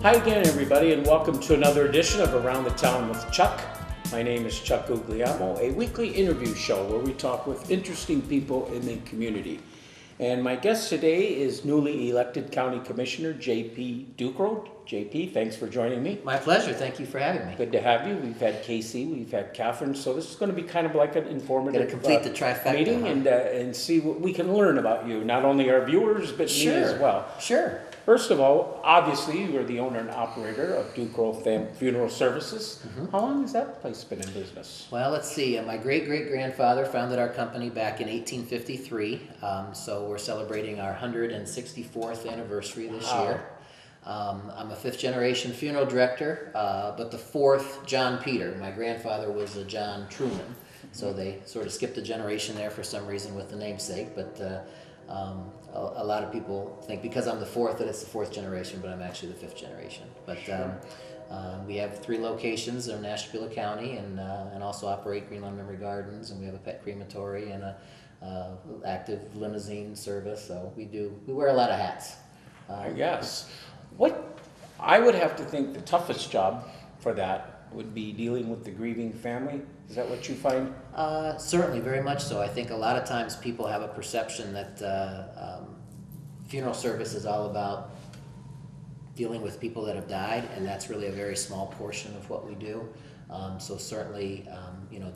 Hi again, everybody, and welcome to another edition of Around the Town with Chuck. My name is Chuck Guglielmo, a weekly interview show where we talk with interesting people in the community. And my guest today is newly elected County Commissioner J.P. Ducro. J.P., thanks for joining me. My pleasure. Thank you for having me. Good to have you. We've had Casey, we've had Catherine, so this is going to be kind of like an informative Gotta complete the trifecta, meeting and see what we can learn about you, not only our viewers, but me as well. Sure. First of all, obviously, you are the owner and operator of Ducro Funeral Services. How long has that place been in business? Well, let's see. My great-great-grandfather founded our company back in 1853, so we're celebrating our 164th anniversary this year. I'm a fifth-generation funeral director, but the fourth John Peter. My grandfather was a John Truman, so they sort of skipped a generation there for some reason with the namesake, but a lot of people think because I'm the fourth that it's the fourth generation, but I'm actually the fifth generation. But we have 3 locations in Ashtabula County, and also operate Greenlawn Memory Gardens, and we have a pet crematory and a active limousine service. So we wear a lot of hats. I guess. What I would have to think the toughest job for that would be dealing with the grieving family. Is that what you find? Certainly, very much so. I think a lot of times people have a perception that funeral service is all about dealing with people that have died, and that's really a very small portion of what we do. So certainly,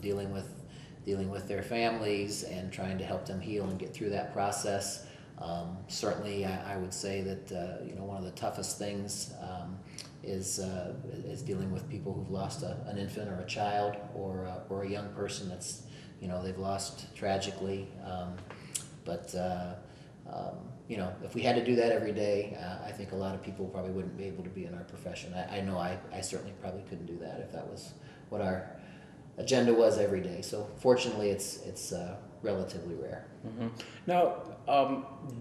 dealing with their families and trying to help them heal and get through that process. Certainly, I would say that one of the toughest things is dealing with people who've lost an infant or a child or a young person that's they've lost tragically. If we had to do that every day, I think a lot of people probably wouldn't be able to be in our profession. I know I certainly probably couldn't do that if that was what our agenda was every day. So fortunately, it's relatively rare. Mm-hmm. Now,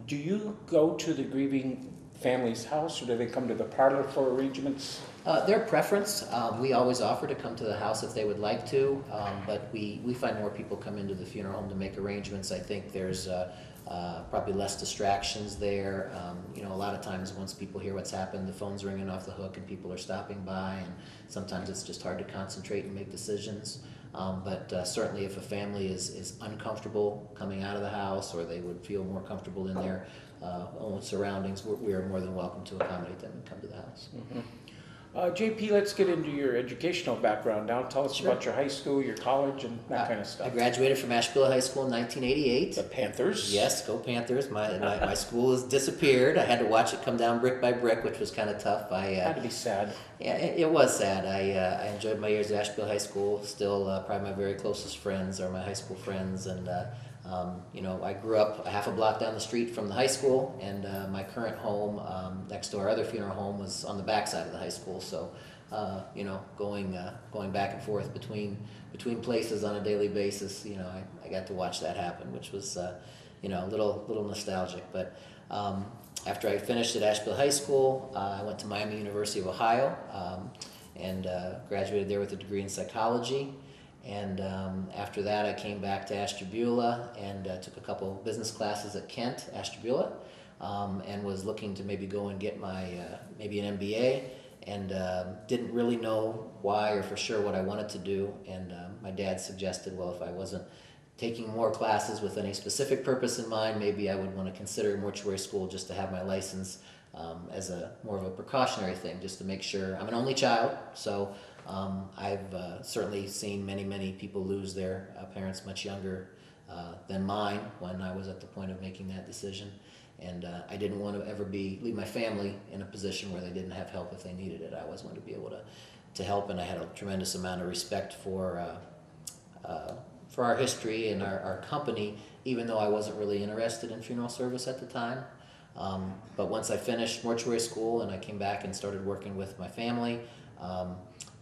do you go to the grieving family's house, or do they come to the parlor for arrangements? Their preference. We always offer to come to the house if they would like to, but we find more people come into the funeral home to make arrangements. I think there's probably less distractions there. A lot of times once people hear what's happened, the phone's ringing off the hook and people are stopping by, and sometimes it's just hard to concentrate and make decisions. But certainly if a family is uncomfortable coming out of the house, or they would feel more comfortable in their own surroundings, we are more than welcome to accommodate them and come to the house. Mm-hmm. JP, let's get into your educational background now. Tell us about your high school, your college, and that kind of stuff. I graduated from Ashtabula High School in 1988. The Panthers? Yes, go Panthers. My school has disappeared. I had to watch it come down brick by brick, which was kind of tough. Had to be sad. Yeah, it was sad. I enjoyed my years at Ashtabula High School. Still, probably my very closest friends are my high school friends, and I grew up a half a block down the street from the high school, and my current home next to our other funeral home was on the back side of the high school. So, going back and forth between places on a daily basis, I got to watch that happen, which was a little nostalgic. But after I finished at Ashtabula High School, I went to Miami University of Ohio and graduated there with a degree in psychology. And after that, I came back to Ashtabula and took a couple business classes at Kent, Ashtabula, and was looking to maybe go and get my maybe an MBA, and didn't really know why or for sure what I wanted to do. And my dad suggested, well, if I wasn't taking more classes with any specific purpose in mind, maybe I would want to consider mortuary school just to have my license as a more of a precautionary thing, just to make sure. I'm an only child, so I've certainly seen many people lose their parents much younger than mine when I was at the point of making that decision. And I didn't want to ever leave my family in a position where they didn't have help if they needed it. I always wanted to be able to help, and I had a tremendous amount of respect for our history and our company, even though I wasn't really interested in funeral service at the time. But once I finished mortuary school and I came back and started working with my family,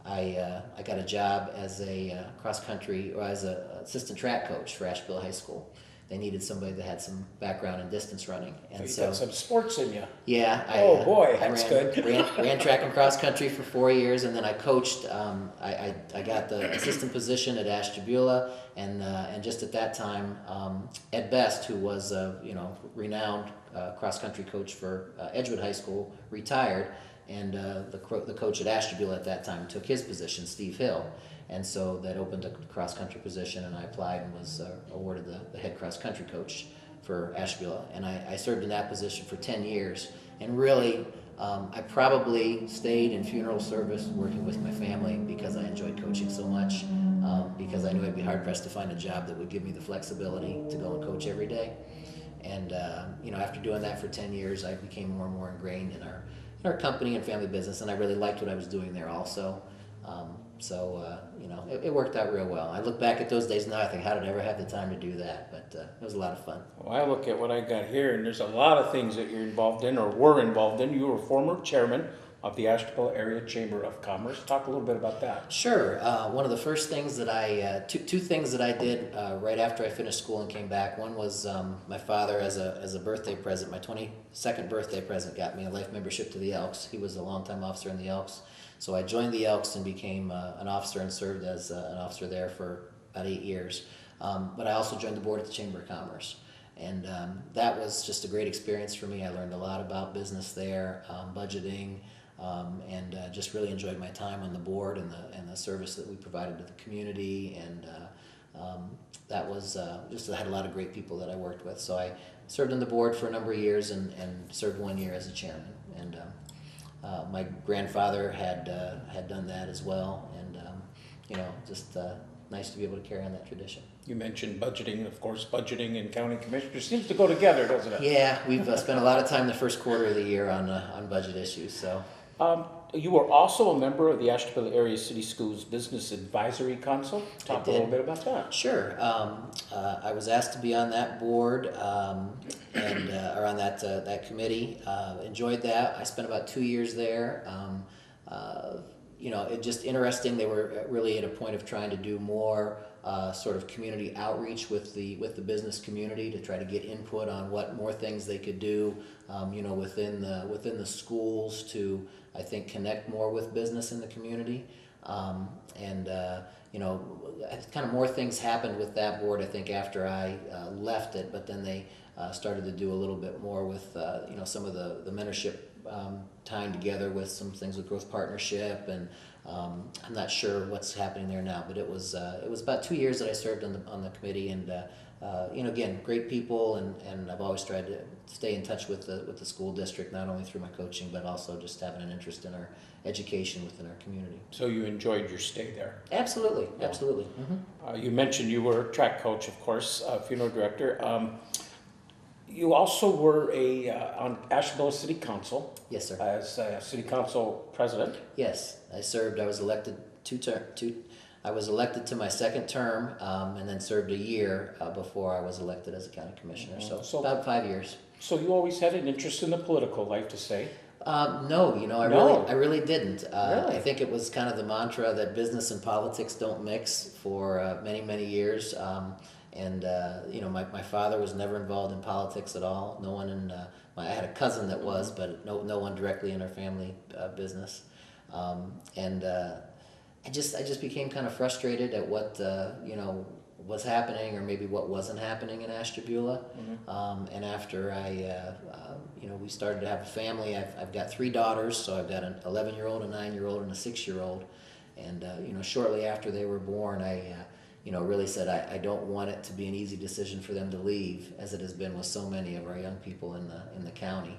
I got a job as a cross-country, or as an assistant track coach for Ashtabula High School. They needed somebody that had some background in distance running, and so you got some sports in you. Yeah. That's good. ran track and cross country for 4 years, and then I coached. I got the assistant position at Ashtabula, and just at that time, Ed Best, who was a renowned cross country coach for Edgewood High School, retired. and the coach at Ashtabula at that time took his position, Steve Hill. And so that opened a cross-country position, and I applied and was awarded the head cross-country coach for Ashtabula. And I served in that position for 10 years. And really, I probably stayed in funeral service working with my family because I enjoyed coaching so much, because I knew I'd be hard-pressed to find a job that would give me the flexibility to go and coach every day. And after doing that for 10 years, I became more and more ingrained in our company and family business, and I really liked what I was doing there also. It worked out real well. I look back at those days now, I think, how did I ever have the time to do that? But it was a lot of fun. Well, I look at what I got here, and there's a lot of things that you're involved in or were involved in. You were former chairman of the Ashtabula Area Chamber of Commerce. Talk a little bit about that. Sure. One of the first things that two things that I did right after I finished school and came back. One was my father, as a birthday present, my 22nd birthday present, got me a life membership to the Elks. He was a longtime officer in the Elks. So I joined the Elks and became an officer and served as an officer there for about 8 years. But I also joined the board at the Chamber of Commerce. And that was just a great experience for me. I learned a lot about business there, budgeting, and just really enjoyed my time on the board and the service that we provided to the community. And that was I had a lot of great people that I worked with. So I served on the board for a number of years and served 1 year as a chairman. And my grandfather had done that as well, and nice to be able to carry on that tradition. You mentioned budgeting, of course. Budgeting and county commissioners seems to go together, doesn't it? Yeah, we've spent a lot of time the first quarter of the year on budget issues. So you were also a member of the Ashtabula Area City Schools Business Advisory Council. Talk a little bit about that. Sure. I was asked to be on that board or on that committee. Enjoyed that. I spent about 2 years there. It just interesting. They were really at a point of trying to do more sort of community outreach with the business community to try to get input on what more things they could do, within the schools to, I think, connect more with business in the community. Kind of more things happened with that board, I think, after I left it, but then they started to do a little bit more with, some of the mentorship tying together with some things with Growth Partnership, and I'm not sure what's happening there now, but it was about 2 years that I served on the committee, and again, great people, and I've always tried to stay in touch with the school district, not only through my coaching, but also just having an interest in our education within our community. So you enjoyed your stay there? Absolutely, absolutely. Mm-hmm. You mentioned you were a track coach, of course, funeral director. You also were on Ashtabula City Council. Yes, sir. As City Council President. Yes, I served. I was elected I was elected to my second term, and then served a year before I was elected as a county commissioner. So about 5 years. So you always had an interest in the political life, to say? No, I really didn't. Really? I think it was kind of the mantra that business and politics don't mix for many, many years. My father was never involved in politics at all. No one I had a cousin that was, but no one directly in our family business. I just became kind of frustrated at what was happening, or maybe what wasn't happening in Ashtabula. Mm-hmm. And after we started to have a family. I've got 3 daughters, so I've got an 11-year-old, a 9-year-old, and a 6-year-old. And shortly after they were born, I really said I don't want it to be an easy decision for them to leave, as it has been with so many of our young people in the county.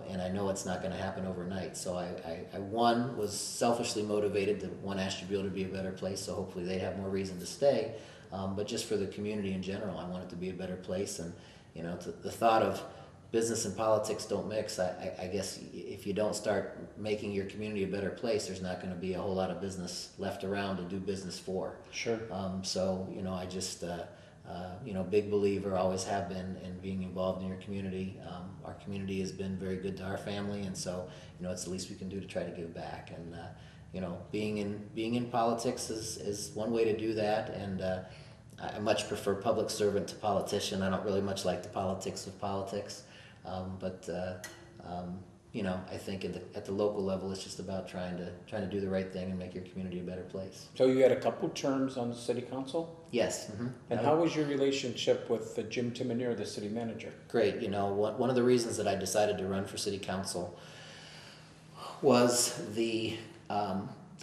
And I know it's not going to happen overnight. So I was selfishly motivated to want Ashtabula to be a better place, so hopefully they'd have more reason to stay. But just for the community in general, I want it to be a better place. And the thought of business and politics don't mix. I guess if you don't start making your community a better place, there's not going to be a whole lot of business left around to do business for. Sure. I just big believer, always have been, in being involved in your community. Our community has been very good to our family, and so it's the least we can do to try to give back. And being in politics is one way to do that. And I much prefer public servant to politician. I don't really much like the politics of politics. I think at the local level, it's just about trying to do the right thing and make your community a better place. So you had a couple terms on the city council? Yes. Mm-hmm. And how was your relationship with Jim Timonier, the city manager? Great. One of the reasons that I decided to run for city council was the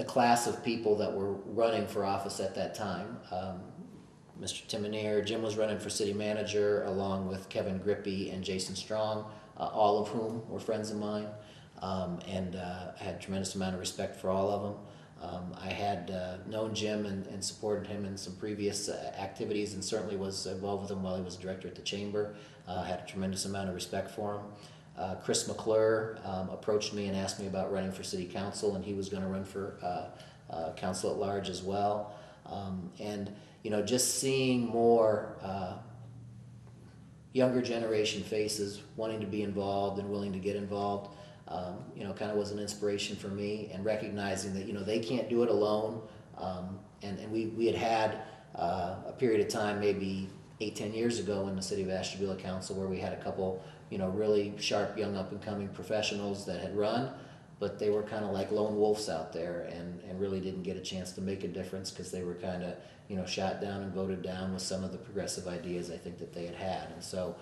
class of people that were running for office at that time. Mr. Timoneer, Jim was running for city manager along with Kevin Grippy and Jason Strong, all of whom were friends of mine, and I had a tremendous amount of respect for all of them. I had known Jim and supported him in some previous activities, and certainly was involved with him while he was director at the chamber. I had a tremendous amount of respect for him. Chris McClure approached me and asked me about running for city council, and he was going to run for council at large as well. And just seeing more younger generation faces wanting to be involved and willing to get involved, kind of was an inspiration for me, and recognizing that, they can't do it alone. And we had a period of time, maybe 8-10 years ago in the city of Ashtabula Council, where we had a couple, really sharp young up and coming professionals that had run, but they were kind of like lone wolves out there, and really didn't get a chance to make a difference because they were kind of, shot down and voted down with some of the progressive ideas I think that they had. And so,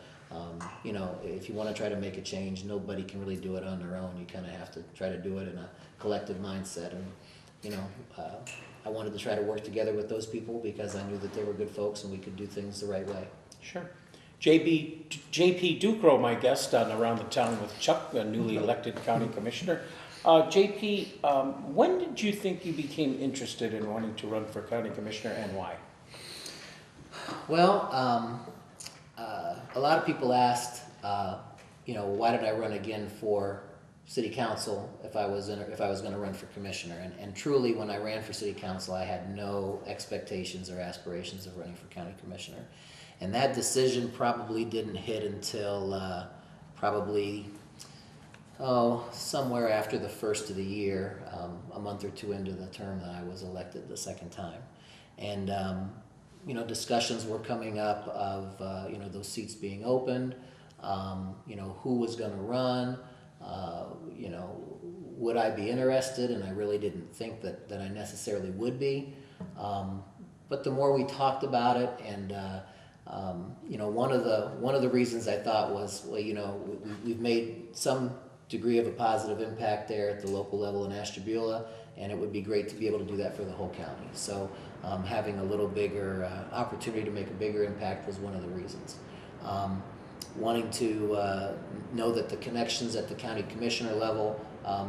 if you want to try to make a change, nobody can really do it on their own. You kind of have to try to do it in a collective mindset. And, I wanted to try to work together with those people because I knew that they were good folks and we could do things the right way. Sure. JP Ducro, my guest on Around the Town with Chuck, the newly elected county commissioner. JP, when did you think you became interested in wanting to run for county commissioner, and why? Well, a lot of people asked, why did I run again for city council if I was going to run for commissioner? And truly, when I ran for city council, I had no expectations or aspirations of running for county commissioner. And that decision probably didn't hit until somewhere after the first of the year, a month or two into the term that I was elected the second time. And, discussions were coming up of, those seats being opened, who was going to run, would I be interested? And I really didn't think that I necessarily would be. But the more we talked about it, and one of the reasons I thought was, we've made some degree of a positive impact there at the local level in Ashtabula, and it would be great to be able to do that for the whole county. So having a little bigger opportunity to make a bigger impact was one of the reasons. Wanting to know that the connections at the county commissioner level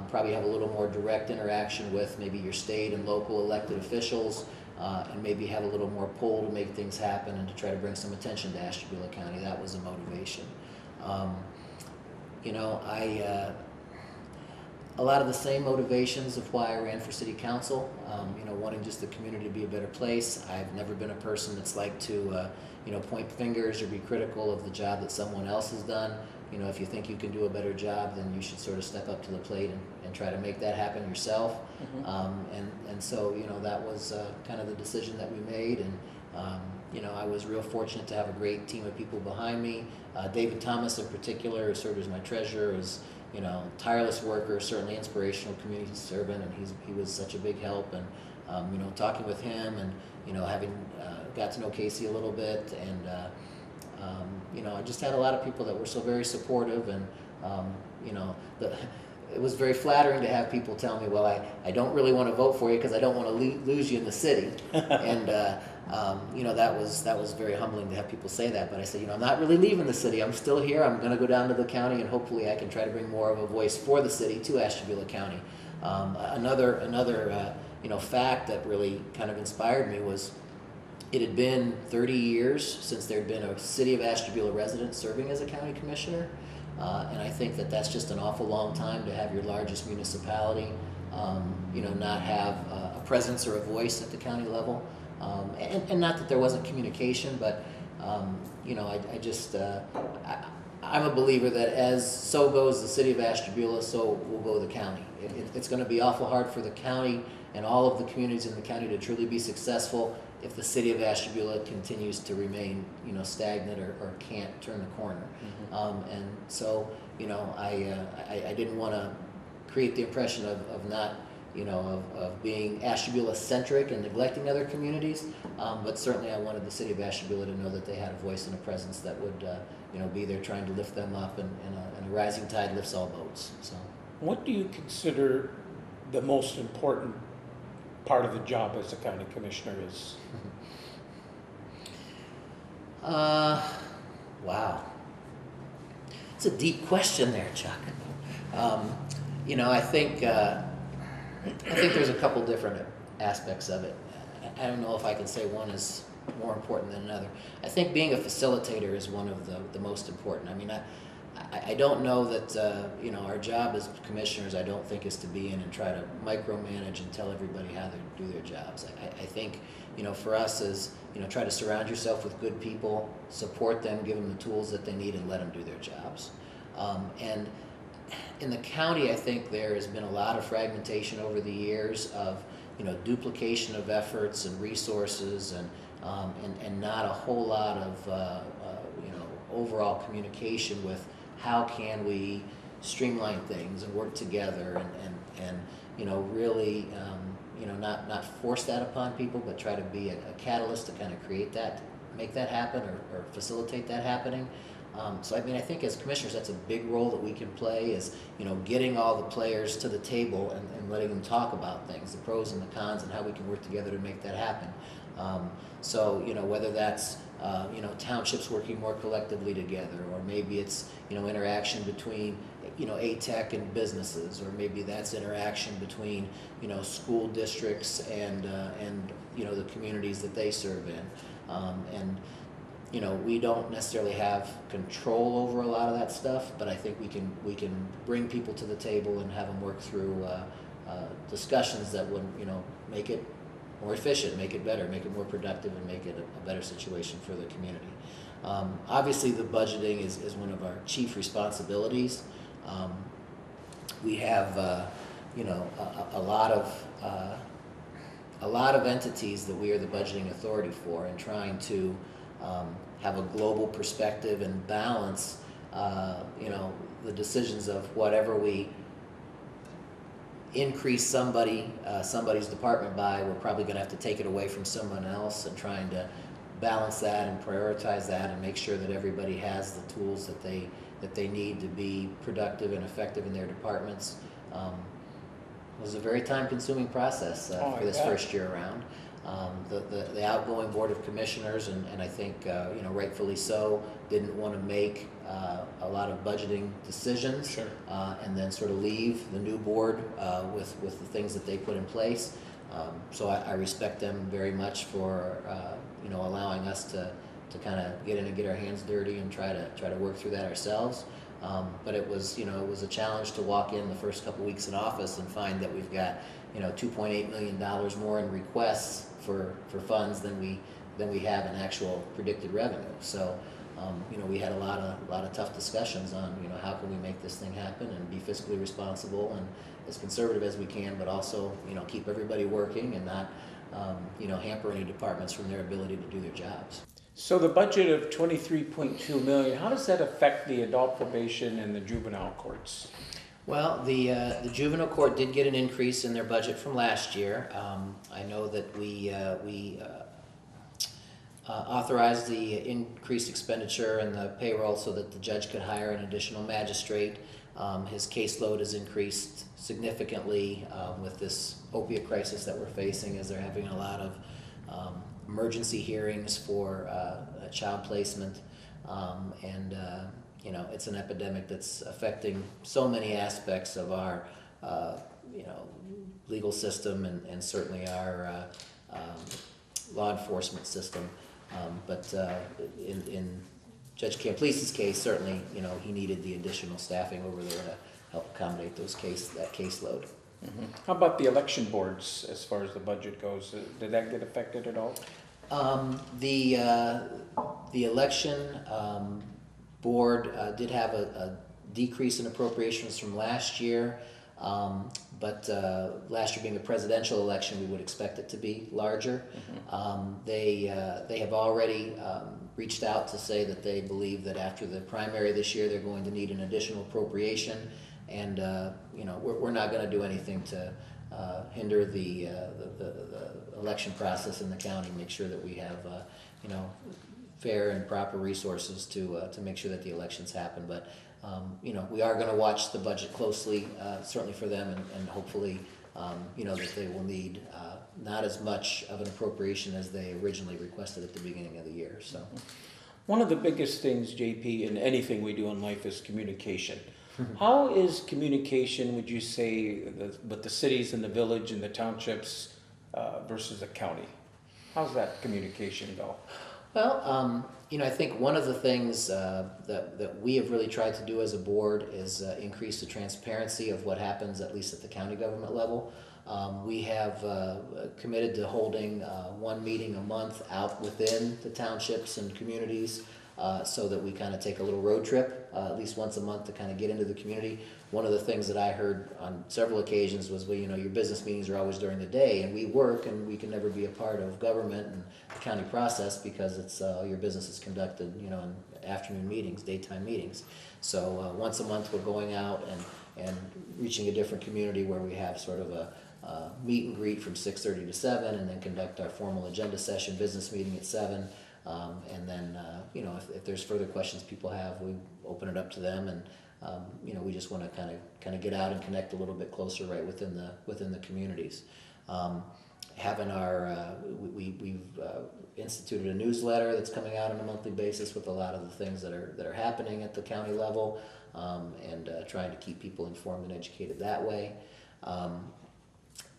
probably have a little more direct interaction with maybe your state and local elected officials, and maybe have a little more pull to make things happen and to try to bring some attention to Ashtabula County. That was a motivation. A lot of the same motivations of why I ran for city council, wanting just the community to be a better place. I've never been a person that's like to, point fingers or be critical of the job that someone else has done. If you think you can do a better job, then you should sort of step up to the plate and try to make that happen yourself. Mm-hmm. And so, that was kind of the decision that we made. And, I was real fortunate to have a great team of people behind me. David Thomas in particular, who served as my treasurer, is, tireless worker, certainly inspirational community servant, and he was such a big help. And, talking with him and, having got to know Casey a little bit, and, I just had a lot of people that were so very supportive, and, it was very flattering to have people tell me, well, I don't really want to vote for you because I don't want to lose you in the city. And, that was very humbling to have people say that. But I said, I'm not really leaving the city. I'm still here. I'm going to go down to the county, and hopefully I can try to bring more of a voice for the city to Ashtabula County. Another fact that really kind of inspired me was it had been 30 years since there had been a city of Ashtabula resident serving as a county commissioner. And I think that that's just an awful long time to have your largest municipality, not have a presence or a voice at the county level. And not that there wasn't communication, but, I'm a believer that as so goes the city of Ashtabula, so will go the county. It's going to be awful hard for the county and all of the communities in the county to truly be successful if the city of Ashtabula continues to remain, stagnant or can't turn the corner. Mm-hmm. And so, I didn't want to create the impression of not, of being Ashtabula-centric and neglecting other communities, but certainly I wanted the city of Ashtabula to know that they had a voice and a presence that would, be there trying to lift them up, and a rising tide lifts all boats. So. What do you consider the most important part of the job as a county commissioner is? Wow. It's a deep question there, Chuck. I think there's a couple different aspects of it. I don't know if I can say one is more important than another. I think being a facilitator is one of the most important. I mean, I don't know that, our job as commissioners, I don't think is to be in and try to micromanage and tell everybody how to do their jobs. I think, for us is, try to surround yourself with good people, support them, give them the tools that they need, and let them do their jobs. And in the county, I think there has been a lot of fragmentation over the years of, duplication of efforts and resources, and not a whole lot of, overall communication with how can we streamline things and work together and really, not force that upon people, but try to be a catalyst to kind of create that, make that happen or facilitate that happening. So I think as commissioners, that's a big role that we can play is, getting all the players to the table and letting them talk about things, the pros and the cons, and how we can work together to make that happen. So, whether that's, townships working more collectively together, or maybe it's, interaction between, ATEC and businesses, or maybe that's interaction between, school districts and the communities that they serve in. We don't necessarily have control over a lot of that stuff, but I think we can bring people to the table and have them work through discussions that would, make it more efficient, make it better, make it more productive, and make it a better situation for the community. Obviously, the budgeting is one of our chief responsibilities. We have, a lot of entities that we are the budgeting authority for, and trying to have a global perspective and balance, the decisions of whatever we increase somebody's department by, we're probably going to have to take it away from someone else, and trying to balance that and prioritize that and make sure that everybody has the tools that they need to be productive and effective in their departments. It was a very time-consuming process for this first year around. The outgoing Board of Commissioners, and I think rightfully so, didn't want to make a lot of budgeting decisions. Sure. And then sort of leave the new board with the things that they put in place. So I respect them very much for allowing us to kind of get in and get our hands dirty and try to work through that ourselves. But it was a challenge to walk in the first couple weeks in office and find that we've got $2.8 million more in requests for funds than we have in actual predicted revenue. So we had a lot of tough discussions on how can we make this thing happen and be fiscally responsible and as conservative as we can, but also keep everybody working and not hamper any departments from their ability to do their jobs. So the budget of $23.2 million, how does that affect the adult probation and the juvenile courts? Well, the juvenile court did get an increase in their budget from last year. I know that we authorized the increased expenditure and the payroll so that the judge could hire an additional magistrate. His caseload has increased significantly with this opiate crisis that we're facing, as they're having a lot of emergency hearings for child placement, and it's an epidemic that's affecting so many aspects of our legal system and certainly our law enforcement system. But in Judge Camplese's case, certainly he needed the additional staffing over there to help accommodate that caseload. Mm-hmm. How about the election boards as far as the budget goes? Did that get affected at all? The election board did have a decrease in appropriations from last year, but last year being a presidential election, we would expect it to be larger. Mm-hmm. They have already reached out to say that they believe that after the primary this year, they're going to need an additional appropriation. And we're not going to do anything to hinder the election process in the county. Make sure that we have fair and proper resources to make sure that the elections happen. But We are going to watch the budget closely, certainly for them, and hopefully, that they will need not as much of an appropriation as they originally requested at the beginning of the year. So, One of the biggest things, JP, in anything we do in life is communication. How is communication, would you say, with the cities and the village and the townships versus the county? How's that communication go? Well, I think one of the things that we have really tried to do as a board is increase the transparency of what happens, at least at the county government level. We have committed to holding one meeting a month out within the townships and communities, so that we kind of take a little road trip at least once a month to kind of get into the community. One of the things that I heard on several occasions was, well, your business meetings are always during the day, and we work, and we can never be a part of government and the county process because it's your business is conducted, in afternoon meetings, daytime meetings. So once a month we're going out and reaching a different community where we have sort of a meet and greet from 6:30 to 7, and then conduct our formal agenda session, business meeting at 7. And then, if there's further questions people have, we open it up to them, and we just want to kind of get out and connect a little bit closer right within the communities. Having our we've instituted a newsletter that's coming out on a monthly basis with a lot of the things that are happening at the county level, and trying to keep people informed and educated that way.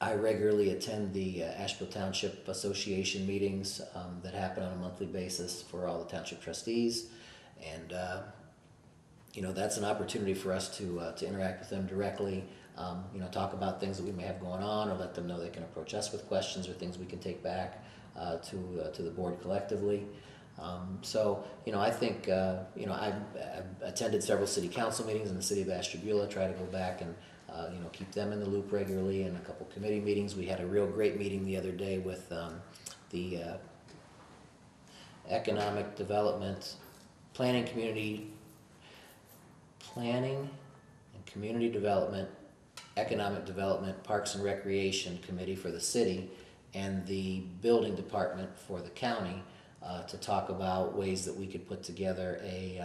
I regularly attend the Asheville Township Association meetings that happen on a monthly basis for all the township trustees, and that's an opportunity for us to interact with them directly. Talk about things that we may have going on, or let them know they can approach us with questions or things we can take back to the board collectively. I think I've attended several city council meetings in the city of Ashtabula. Try to go back and keep them in the loop regularly, and a couple committee meetings. We had a real great meeting the other day with the Economic Development, Planning and Community Development, Economic Development, Parks and Recreation Committee for the city, and the Building Department for the county, to talk about ways that we could put together a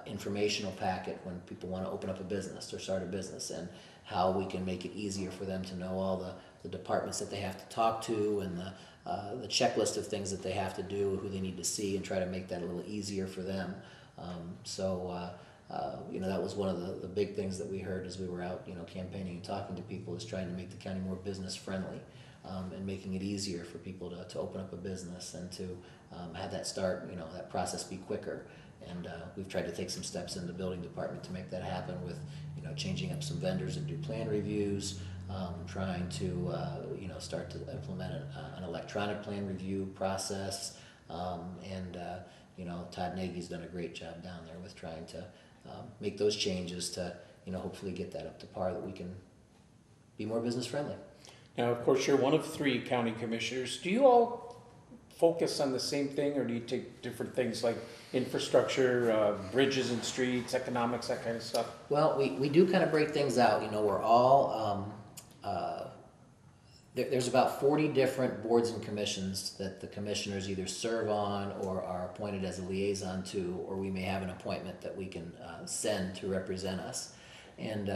informational packet when people want to open up a business or start a business, and how we can make it easier for them to know all the departments that they have to talk to, and the checklist of things that they have to do, who they need to see, and try to make that a little easier for them. That was one of the big things that we heard as we were out, campaigning and talking to people, is trying to make the county more business friendly, and making it easier for people to open up a business, and to have that start, that process be quicker. And we've tried to take some steps in the building department to make that happen with, changing up some vendors and do plan reviews, trying to, start to implement an electronic plan review process. Todd Nagy's done a great job down there with trying to make those changes to, hopefully get that up to par, that we can be more business friendly. Now, of course, you're one of 3 county commissioners. Do you all focus on the same thing, or do you take different things like infrastructure, bridges and streets, economics, that kind of stuff? Well, we do kind of break things out. We're all there's about 40 different boards and commissions that the commissioners either serve on or are appointed as a liaison to, or we may have an appointment that we can send to represent us. And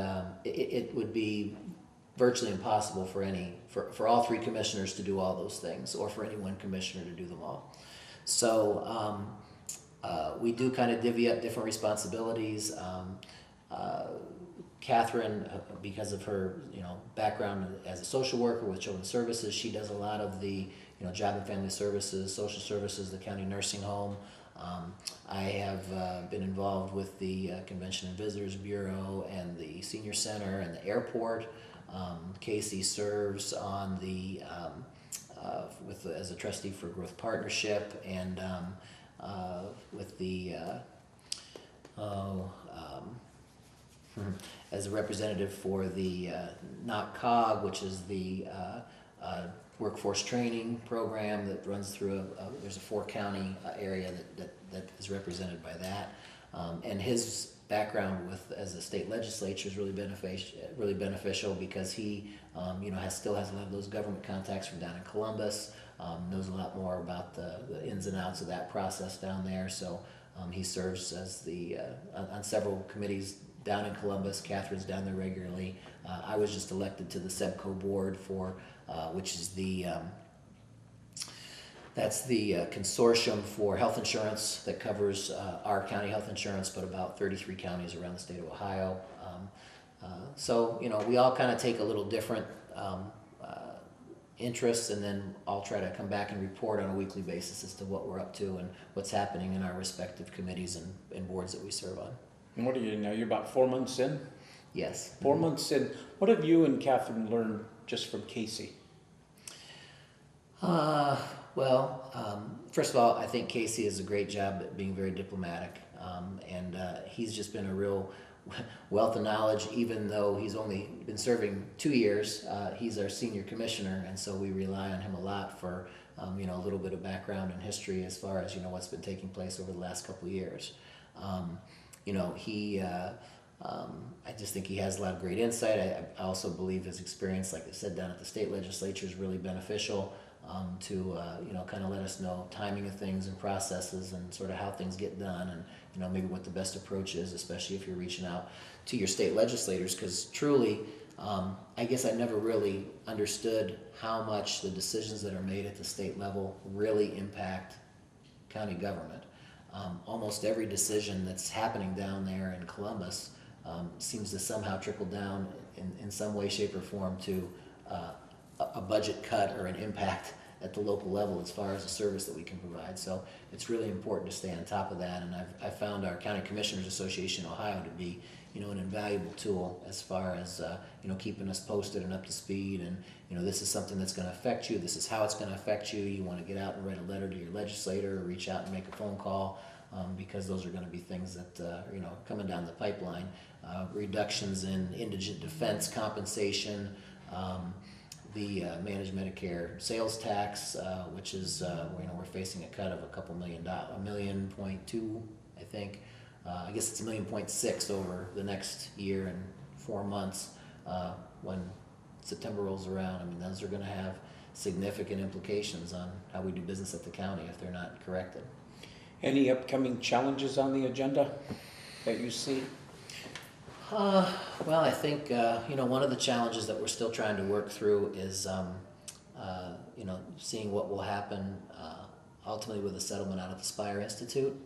it would be virtually impossible for all 3 commissioners to do all those things, or for any one commissioner to do them all. So we do kind of divvy up different responsibilities. Catherine, because of her background as a social worker with children's services, she does a lot of the job and family services, social services, the county nursing home. I have been involved with the Convention and Visitors Bureau and the Senior Center and the airport. Casey serves on the as a trustee for Growth Partnership, and with the as a representative for the NOC-COG, which is the workforce training program that runs through there's a 4-county area that is represented by that. And his background as a state legislature is really beneficial because he still has a lot of those government contacts from down in Columbus, knows a lot more about the ins and outs of that process down there. So He serves as on several committees down in Columbus. Catherine's down there regularly. I was just elected to the SEBCO board which is that's the consortium for health insurance that covers our county health insurance, but about 33 counties around the state of Ohio. So, we all kind of take a little different interests, and then I'll try to come back and report on a weekly basis as to what we're up to and what's happening in our respective committees and boards that we serve on. And what are you now? You're about 4 months in? Yes. 4 months in. What have you and Catherine learned just from Casey? First of all, I think Casey does a great job at being very diplomatic, and he's just been a real wealth of knowledge. Even though he's only been serving 2 years, he's our senior commissioner, and so we rely on him a lot for a little bit of background and history as far as what's been taking place over the last couple of years. I just think he has a lot of great insight. I also believe his experience, like I said, down at the state legislature is really beneficial to kind of let us know timing of things and processes and sort of how things get done, and maybe what the best approach is, especially if you're reaching out to your state legislators, because truly I guess I never really understood how much the decisions that are made at the state level really impact county government. Almost every decision that's happening down there in Columbus seems to somehow trickle down in some way, shape, or form to a budget cut or an impact at the local level as far as the service that we can provide. So it's really important to stay on top of that, and I've found our County Commissioners Association in Ohio to be an invaluable tool as far as keeping us posted and up to speed, and this is something that's going to affect you, this is how it's going to affect you. You want to get out and write a letter to your legislator, or reach out and make a phone call, because those are going to be things that are coming down the pipeline. Reductions in indigent defense compensation, the managed Medicare sales tax, which is we're facing a cut of $1.2 million, I think. I guess it's $1.6 million over the next year and 4 months. When September rolls around, I mean, those are going to have significant implications on how we do business at the county if they're not corrected. Any upcoming challenges on the agenda that you see? Well, I think one of the challenges that we're still trying to work through is seeing what will happen ultimately with the settlement out of the Spire Institute.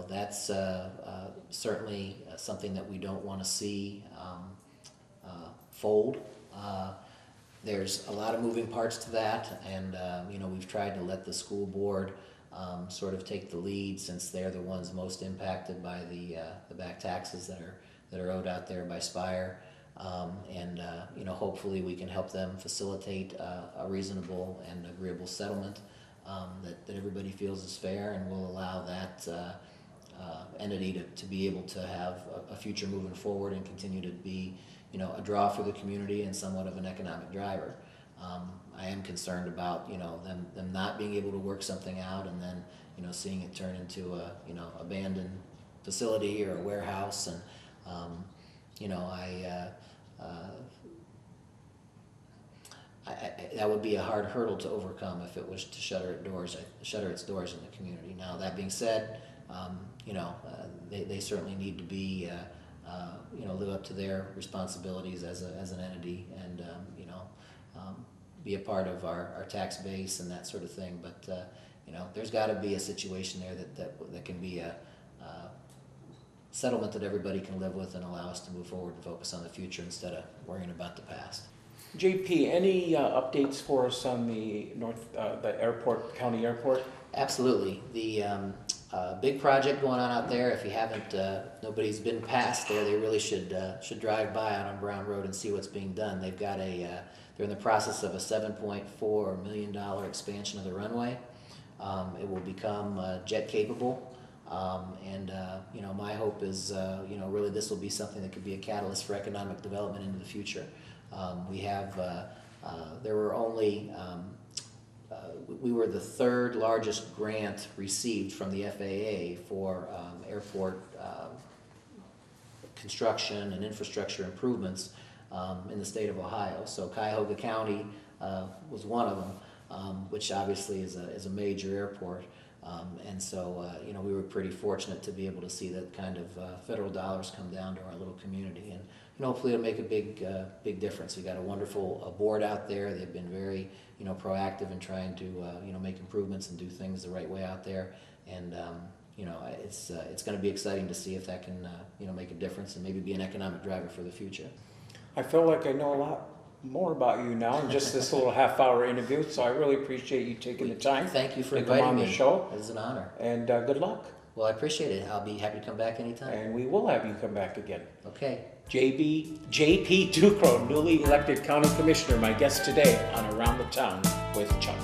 That's certainly something that we don't want to see fold. There's a lot of moving parts to that, and we've tried to let the school board sort of take the lead, since they're the ones most impacted by the back taxes that are owed out there by Spire, and hopefully we can help them facilitate a reasonable and agreeable settlement that everybody feels is fair, and will allow that entity to be able to have a future moving forward and continue to be a draw for the community and somewhat of an economic driver. I am concerned about them not being able to work something out, and then seeing it turn into a abandoned facility or a warehouse, and that would be a hard hurdle to overcome if it was to shutter its doors in the community. Now, that being said, they certainly need to be live up to their responsibilities as an entity, and be a part of our tax base and that sort of thing. But there's got to be a situation there that can be a settlement that everybody can live with, and allow us to move forward and focus on the future instead of worrying about the past. JP, any updates for us on the county airport? Absolutely. The big project going on out there. If you haven't, nobody's been past there, they really should drive by out on Brown Road and see what's being done. They've got they're in the process of a $7.4 million expansion of the runway. It will become jet capable, and my hope is really this will be something that could be a catalyst for economic development into the future. We were the third largest grant received from the FAA for airport construction and infrastructure improvements in the state of Ohio. So Cuyahoga County was one of them, which obviously is a major airport. And so, we were pretty fortunate to be able to see that kind of federal dollars come down to our little community. And hopefully it'll make a big difference. We got a wonderful board out there. They've been very, proactive in trying to, make improvements and do things the right way out there. And, it's going to be exciting to see if that can, make a difference and maybe be an economic driver for the future. I feel like I know a lot more about you now in just this little half-hour interview, so I really appreciate you taking the time. Thank you for to come inviting on me. the show. It was an honor. And good luck. Well, I appreciate it. I'll be happy to come back anytime. And we will have you come back again. Okay. JP Ducro, newly elected county commissioner, my guest today on Around the Town with Chuck.